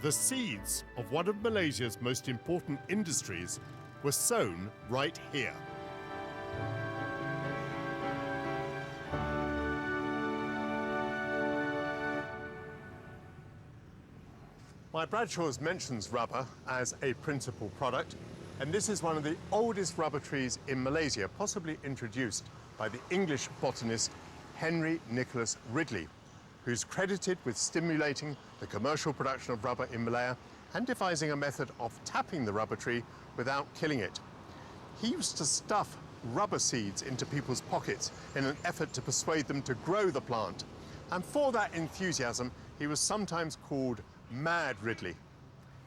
The seeds of one of Malaysia's most important industries were sown right here. My Bradshaw's mentions rubber as a principal product, and this is one of the oldest rubber trees in Malaysia, possibly introduced by the English botanist Henry Nicholas Ridley, who's credited with stimulating the commercial production of rubber in Malaya and devising a method of tapping the rubber tree without killing it. He used to stuff rubber seeds into people's pockets in an effort to persuade them to grow the plant. And for that enthusiasm, he was sometimes called Mad Ridley.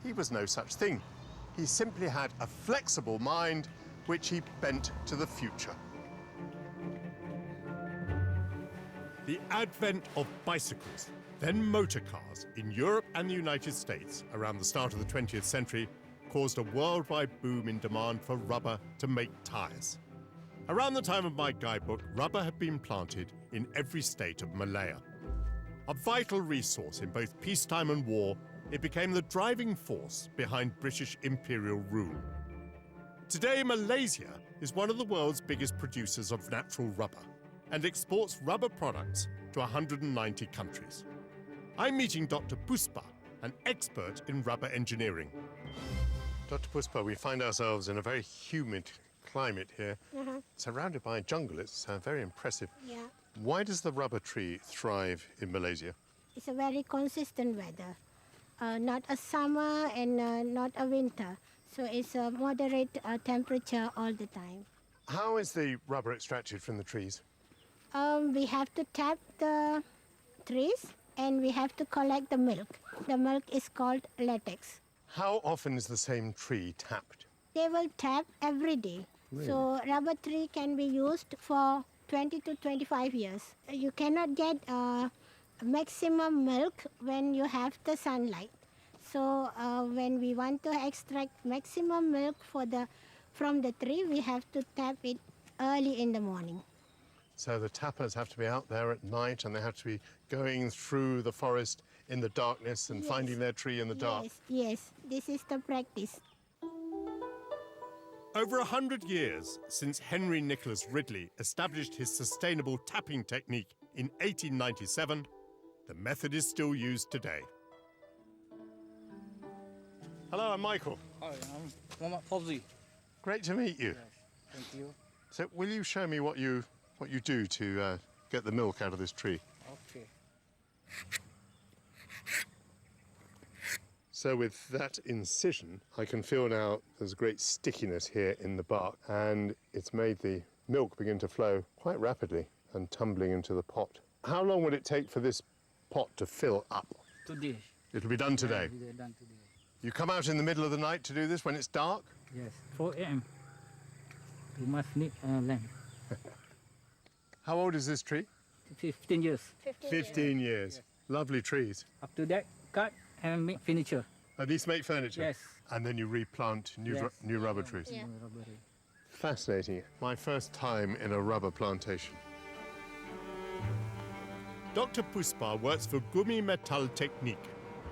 He was no such thing. He simply had a flexible mind which he bent to the future. The advent of bicycles, then motor cars, in Europe and the United States around the start of the 20th century caused a worldwide boom in demand for rubber to make tyres. Around the time of my guidebook, rubber had been planted in every state of Malaya. A vital resource in both peacetime and war, it became the driving force behind British imperial rule. Today, Malaysia is one of the world's biggest producers of natural rubber and exports rubber products to 190 countries. I'm meeting Dr. Puspa, an expert in rubber engineering. Dr. Puspa, we find ourselves in a very humid climate here, surrounded by a jungle. It's very impressive. Yeah. Why does the rubber tree thrive in Malaysia? It's a very consistent weather. Not a summer and not a winter. So it's a moderate temperature all the time. How is the rubber extracted from the trees? We have to tap the trees and we have to collect the milk. The milk is called latex. How often is the same tree tapped? They will tap every day. Really? So rubber tree can be used for 20 to 25 years. You cannot get maximum milk when you have the sunlight. So when we want to extract maximum milk from the tree, we have to tap it early in the morning. So the tappers have to be out there at night and they have to be going through the forest in the darkness and finding their tree in the dark. Yes, this is the practice. Over 100 years since Henry Nicholas Ridley established his sustainable tapping technique in 1897, the method is still used today. Hello, I'm Michael. Hi, I'm Muhammad Fawzi. Great to meet you. Yes, thank you. So will you show me what you do to get the milk out of this tree? Okay. So with that incision, I can feel now there's great stickiness here in the bark, and it's made the milk begin to flow quite rapidly and tumbling into the pot. How long would it take for this pot to fill up? Today. It'll be done today. Yeah, done today. You come out in the middle of the night to do this when it's dark? Yes, 4 a.m. You must need lamp. How old is this tree? 15 years. 15 years. Yes. Lovely trees. After that, cut and make furniture. These make furniture? Yes. And then you replant new rubber trees? Yeah. Fascinating. My first time in a rubber plantation. Dr. Puspa works for Gummi Metall Technik,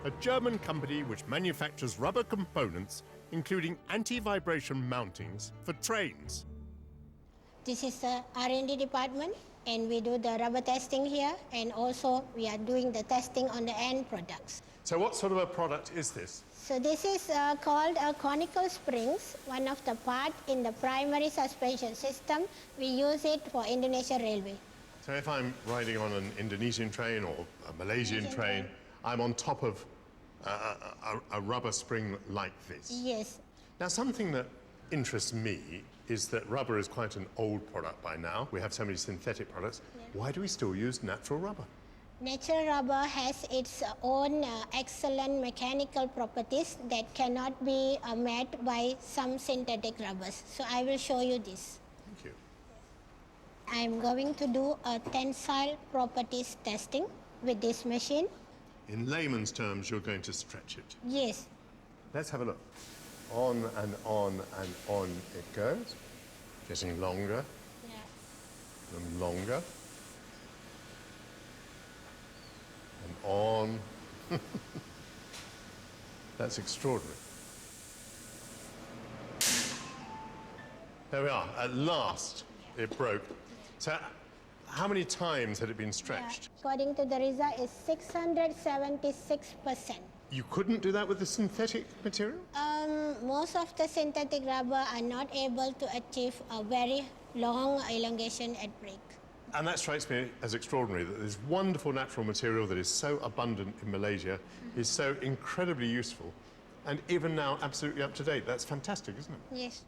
a German company which manufactures rubber components, including anti-vibration mountings for trains. This is the R&D department, and we do the rubber testing here, and also we are doing the testing on the end products. So what sort of a product is this? So this is called a Conical Springs, one of the parts in the primary suspension system. We use it for Indonesia Railway. So if I'm riding on an Indonesian train or a Malaysian train, I'm on top of a rubber spring like this. Yes. Now, something that interests me is that rubber is quite an old product by now. We have so many synthetic products. Yeah. Why do we still use natural rubber? Natural rubber has its own excellent mechanical properties that cannot be met by some synthetic rubbers. So I will show you this. Thank you. I'm going to do a tensile properties testing with this machine. In layman's terms, you're going to stretch it. Yes. Let's have a look. On and on and on it goes, getting longer and longer. And on. That's extraordinary. There we are. At last, it broke. So, how many times had it been stretched? According to the result, is 676%. You couldn't do that with the synthetic material? Most of the synthetic rubber are not able to achieve a very long elongation at break. And that strikes me as extraordinary, that this wonderful natural material that is so abundant in Malaysia is so incredibly useful, and even now absolutely up to date. That's fantastic, isn't it? Yes.